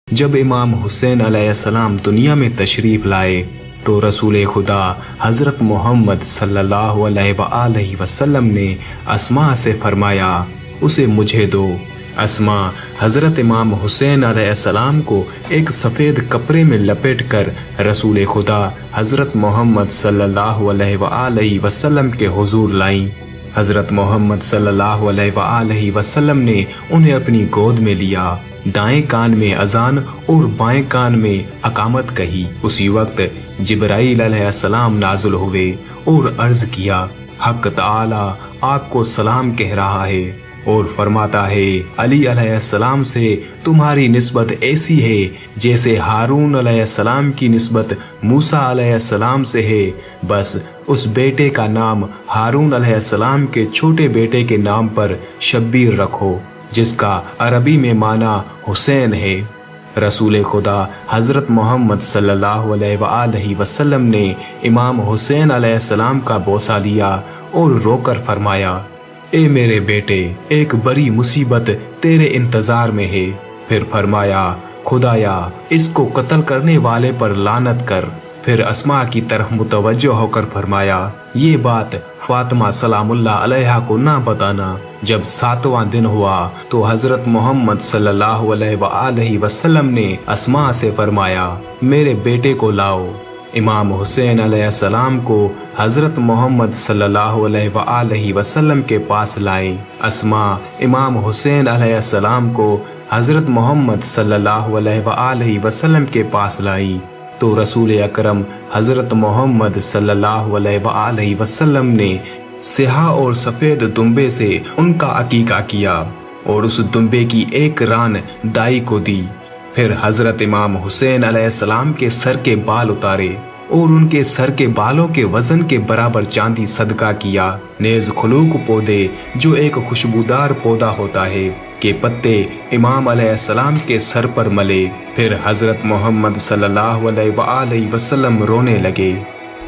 جب امام حسین علیہ السلام دنیا میں تشریف لائے تو رسول خدا حضرت محمد صلی اللہ علیہ وآلہ وسلم نے اسماء سے فرمایا اسے مجھے دو۔ اسماء حضرت امام حسین علیہ السلام کو ایک سفید کپڑے میں لپیٹ کر رسول خدا حضرت محمد صلی اللہ علیہ وآلہ وسلم کے حضور لائیں۔ حضرت محمد صلی اللہ علیہ وآلہ وسلم نے انہیں اپنی گود میں لیا، دائیں کان میں اذان اور بائیں کان میں اقامت کہی۔ اسی وقت جبرائیل علیہ السلام نازل ہوئے اور عرض کیا حق تعالی آپ کو سلام کہہ رہا ہے اور فرماتا ہے علی علیہ السلام سے تمہاری نسبت ایسی ہے جیسے ہارون علیہ السلام کی نسبت موسیٰ علیہ السلام سے ہے، بس اس بیٹے کا نام ہارون علیہ السلام کے چھوٹے بیٹے کے نام پر شبیر رکھو، جس کا عربی میں معنی حسین ہے۔ رسول خدا حضرت محمد صلی اللہ علیہ وآلہ وسلم نے امام حسین علیہ السلام کا بوسہ لیا اور رو کر فرمایا اے میرے بیٹے، ایک بڑی مصیبت تیرے انتظار میں ہے۔ پھر فرمایا خدایا اس کو قتل کرنے والے پر لعنت کر۔ پھر اسماء کی طرف متوجہ ہو کر فرمایا یہ بات فاطمہ سلام اللہ علیہا کو نہ بتانا۔ جب 7واں دن ہوا تو حضرت محمد صلی اللہ علیہ وآلہ وسلم نے اسماء سے فرمایا میرے بیٹے کو لاؤ۔ امام حسین علیہ السلام کو حضرت محمد صلی اللہ علیہ وآلہ وسلم کے پاس لائیں۔ اسماء امام حسین علیہ السلام کو حضرت محمد صلی اللہ علیہ وآلہ وسلم کے پاس لائیں تو رسول اکرم حضرت محمد صلی اللہ علیہ وآلہ وسلم نے سیاہ اور سفید دمبے سے ان کا عقیقہ کیا اور اس دمبے کی ایک ران دائی کو دی۔ پھر حضرت امام حسین علیہ السلام کے سر کے بال اتارے اور ان کے سر کے بالوں کے وزن کے برابر چاندی صدقہ کیا۔ نیز خلوق پودے جو ایک خوشبودار پودا ہوتا ہے کے پتے امام علیہ السلام کے سر پر ملے۔ پھر حضرت محمد صلی اللہ علیہ وآلہ وسلم رونے لگے۔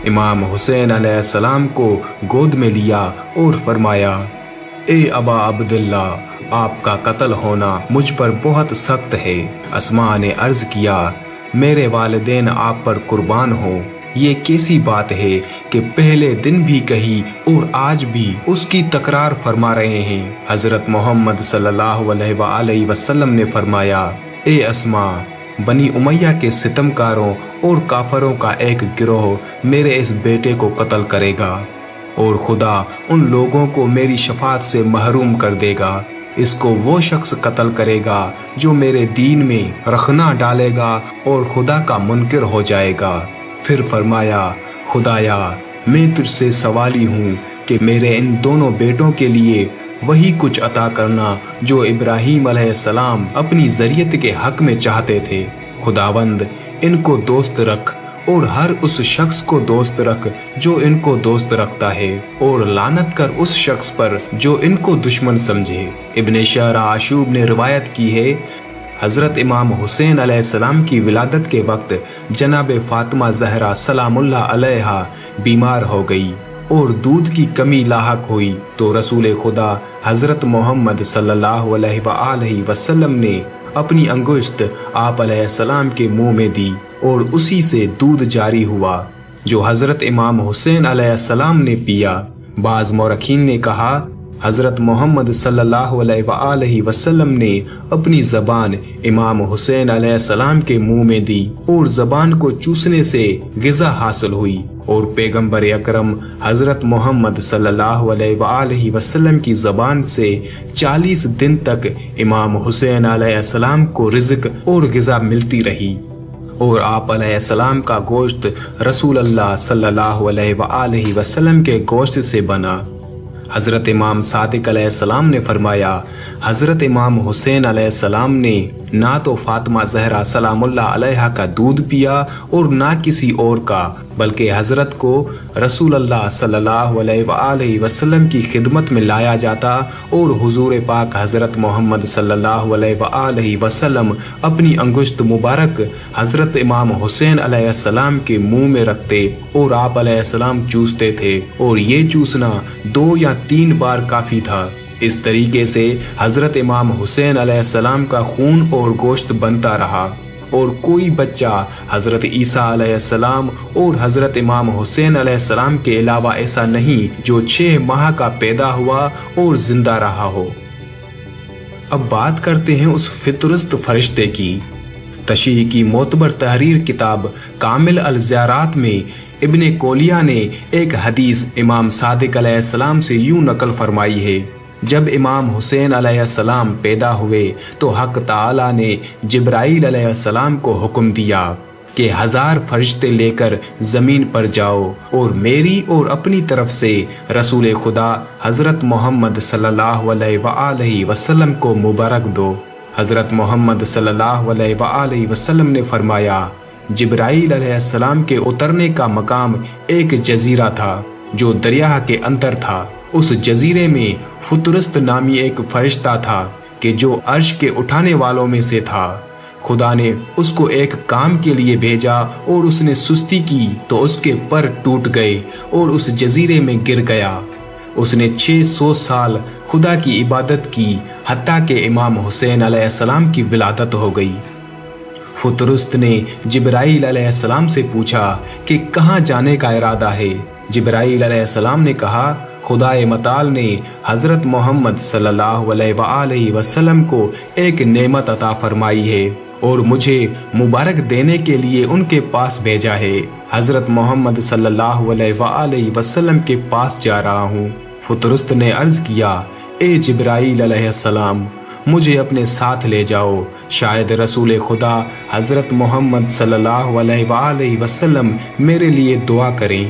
امام حسین علیہ السلام کو گود میں لیا اور فرمایا اے ابا عبداللہ آپ کا قتل ہونا مجھ پر بہت سخت ہے۔ اسماء نے عرض کیا میرے والدین آپ پر قربان ہوں، یہ کیسی بات ہے کہ پہلے دن بھی کہی اور آج بھی اس کی تکرار فرما رہے ہیں۔ حضرت محمد صلی اللہ علیہ وآلہ وسلم نے فرمایا اے اسماء، بنی امیہ کے ستمکاروں اور کافروں کا ایک گروہ میرے اس بیٹے کو قتل کرے گا اور خدا ان لوگوں کو میری شفاعت سے محروم کر دے گا۔ اس کو وہ شخص قتل کرے گا جو میرے دین میں رخنا ڈالے گا اور خدا کا منکر ہو جائے گا۔ پھر فرمایا خدایا میں تجھ سے سوالی ہوں کہ میرے ان دونوں بیٹوں کے لیے وہی کچھ عطا کرنا جو ابراہیم علیہ السلام اپنی ذریت کے حق میں چاہتے تھے۔ خداوند ان کو دوست رکھ اور ہر اس شخص کو دوست رکھ جو ان کو دوست رکھتا ہے، اور لعنت کر اس شخص پر جو ان کو دشمن سمجھے۔ ابن شعراء عاشوب نے روایت کی ہے حضرت امام حسین علیہ السلام کی ولادت کے وقت جناب فاطمہ زہرا سلام اللہ علیہا بیمار ہو گئی اور دودھ کی کمی لاحق ہوئی تو رسول خدا حضرت محمد صلی اللہ علیہ وآلہ وسلم نے اپنی انگشت آپ علیہ السلام کے منہ میں دی اور اسی سے دودھ جاری ہوا جو حضرت امام حسین علیہ السلام نے پیا۔ بعض مورخین نے کہا حضرت محمد صلی اللہ علیہ وآلہ وسلم نے اپنی زبان امام حسین علیہ السلام کے منہ میں دی اور زبان کو چوسنے سے غذا حاصل ہوئی، اور پیغمبر اکرم حضرت محمد صلی اللہ علیہ وآلہ وسلم کی زبان سے 40 دن تک امام حسین علیہ السلام کو رزق اور غذا ملتی رہی، اور آپ علیہ السلام کا گوشت رسول اللہ صلی اللہ علیہ وآلہ وسلم کے گوشت سے بنا۔ حضرت امام صادق علیہ السلام نے فرمایا حضرت امام حسین علیہ السلام نے نہ تو فاطمہ زہرا سلام اللہ علیہا کا دودھ پیا اور نہ کسی اور کا، بلکہ حضرت کو رسول اللہ صلی اللہ علیہ وآلہ وسلم کی خدمت میں لایا جاتا اور حضور پاک حضرت محمد صلی اللہ علیہ وآلہ وسلم اپنی انگشت مبارک حضرت امام حسین علیہ السلام کے منہ میں رکھتے اور آپ علیہ السلام چوستے تھے، اور یہ چوسنا 2 یا 3 بار کافی تھا۔ اس طریقے سے حضرت امام حسین علیہ السلام کا خون اور گوشت بنتا رہا۔ اور کوئی بچہ حضرت عیسیٰ علیہ السلام اور حضرت امام حسین علیہ السلام کے علاوہ ایسا نہیں جو 6 ماہ کا پیدا ہوا اور زندہ رہا ہو۔ اب بات کرتے ہیں اس فطرست فرشتے کی۔ تشیع کی معتبر تحریر کتاب کامل الزیارات میں ابن کولیہ نے ایک حدیث امام صادق علیہ السلام سے یوں نقل فرمائی ہے: جب امام حسین علیہ السلام پیدا ہوئے تو حق تعالی نے جبرائیل علیہ السلام کو حکم دیا کہ 1000 فرشتے لے کر زمین پر جاؤ اور میری اور اپنی طرف سے رسول خدا حضرت محمد صلی اللہ علیہ وآلہ وسلم کو مبارک دو۔ حضرت محمد صلی اللہ علیہ وآلہ وسلم نے فرمایا: جبرائیل علیہ السلام کے اترنے کا مقام ایک جزیرہ تھا جو دریا کے اندر تھا۔ اس جزیرے میں فطرست نامی ایک فرشتہ تھا کہ جو عرش کے اٹھانے والوں میں سے تھا۔ خدا نے اس کو ایک کام کے لیے بھیجا اور اس نے سستی کی تو اس کے پر ٹوٹ گئے اور اس جزیرے میں گر گیا۔ اس نے 600 سال خدا کی عبادت کی حتیٰ کہ امام حسین علیہ السلام کی ولادت ہو گئی۔ فطرست نے جبرائیل علیہ السلام سے پوچھا کہ کہاں جانے کا ارادہ ہے؟ جبرائیل علیہ السلام نے کہا: خدا متعال نے حضرت محمد صلی اللہ علیہ وآلہ وسلم کو ایک نعمت عطا فرمائی ہے اور مجھے مبارک دینے کے لیے ان کے پاس بھیجا ہے۔ حضرت محمد صلی اللہ علیہ وآلہ وسلم کے پاس جا رہا ہوں۔ فطرست نے عرض کیا: اے جبرائیل علیہ السلام، مجھے اپنے ساتھ لے جاؤ، شاید رسول خدا حضرت محمد صلی اللہ علیہ وآلہ وسلم میرے لیے دعا کریں۔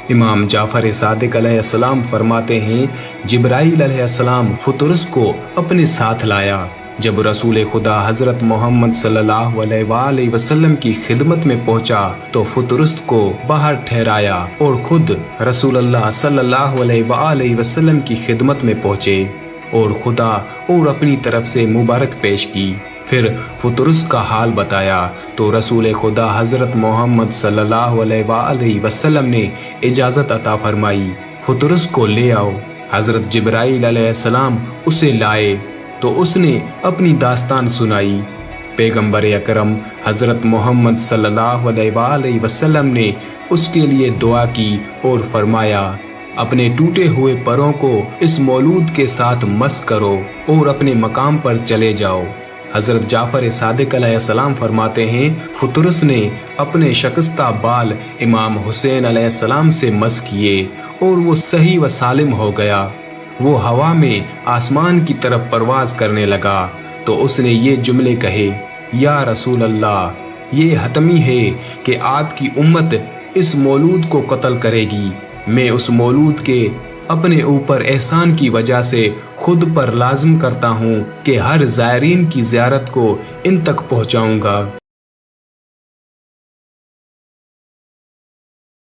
امام جعفر صادق علیہ السلام فرماتے ہیں: جبرائیل علیہ السلام فطرس کو اپنے ساتھ لایا۔ جب رسول خدا حضرت محمد صلی اللہ علیہ وآلہ وسلم کی خدمت میں پہنچا تو فطرس کو باہر ٹھہرایا اور خود رسول اللہ صلی اللہ علیہ وآلہ وسلم کی خدمت میں پہنچے اور خدا اور اپنی طرف سے مبارک پیش کی۔ پھر فطرس کا حال بتایا تو رسول خدا حضرت محمد صلی اللہ علیہ وآلہ وسلم نے اجازت عطا فرمائی: فطرس کو لے آؤ۔ حضرت جبرائیل علیہ السلام اسے لائے تو اس نے اپنی داستان سنائی۔ پیغمبر اکرم حضرت محمد صلی اللہ علیہ وآلہ وسلم نے اس کے لیے دعا کی اور فرمایا: اپنے ٹوٹے ہوئے پروں کو اس مولود کے ساتھ مس کرو اور اپنے مقام پر چلے جاؤ۔ حضرت جعفر صادق علیہ السلام فرماتے ہیں: فطرس نے اپنے شکستہ بال امام حسین علیہ السلام سے مس کیے اور وہ صحیح و سالم ہو گیا۔ وہ ہوا میں آسمان کی طرف پرواز کرنے لگا تو اس نے یہ جملے کہے: یا رسول اللہ، یہ حتمی ہے کہ آپ کی امت اس مولود کو قتل کرے گی۔ میں اس مولود کے اپنے اوپر احسان کی وجہ سے خود پر لازم کرتا ہوں کہ ہر زائرین کی زیارت کو ان تک پہنچاؤں گا۔